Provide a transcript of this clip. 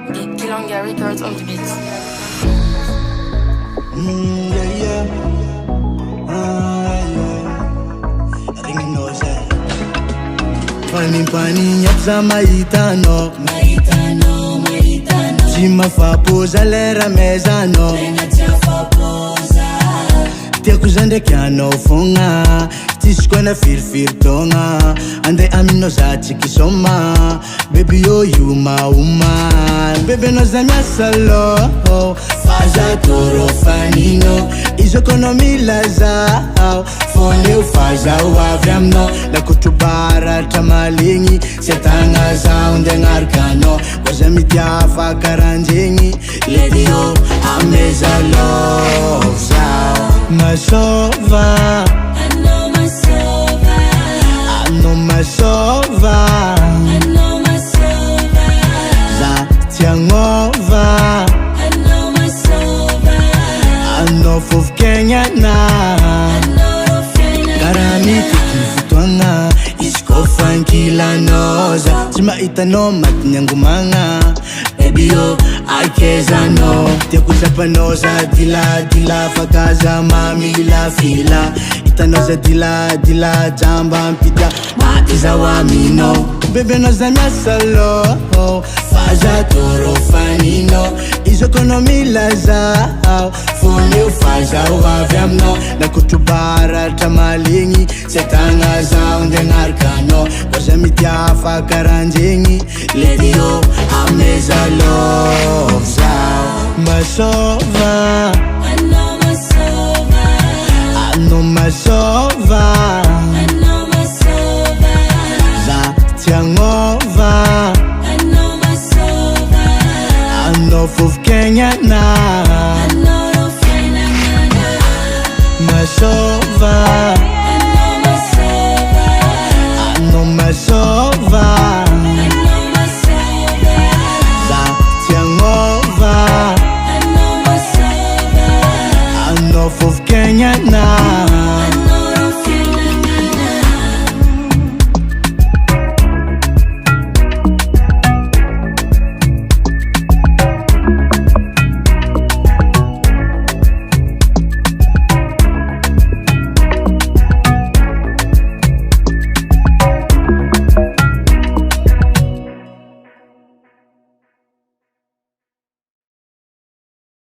Kilanga Records on the beat. Yeah. I think you know what's that. Pani nyapza maitano Jima fapoza lera mezano Tia kuzande kiano funga Tishkwana fir tonga Ande amino zachi kisoma Baby yo yuma uma Baby no zamya salo Faza toro fanino Izo konomi laza Fone ufaza uavyamno La kutubara tamalingi Setanga zaunde ngarkano Wazami tiafa karanjengi Lady yo ameza love zao Masova I know Masova I know Masova I know Masova Za tiangova I know Masova I know Fuf Kenya na I know Fena Karami tikifutwanga Isko fankila noza Chima itano matinyangumanga Baby yo akeza no Tia kuchapa noza dila Fakaza mami la fila Itanoza dila Jamba mpita matiza wamino Baby noza miasalo Faza toro fanino Izo konomi laza Fone ufaza uavyamno Na kutubara tamalingi Setanga zaunde ngarkano Wazami tiafa karanjengi Lady yo ameza love zao Masova I know Masova I know Masova I know Masova Za tiangova I know Masova I know Fuf Kenya na I know Fena Masova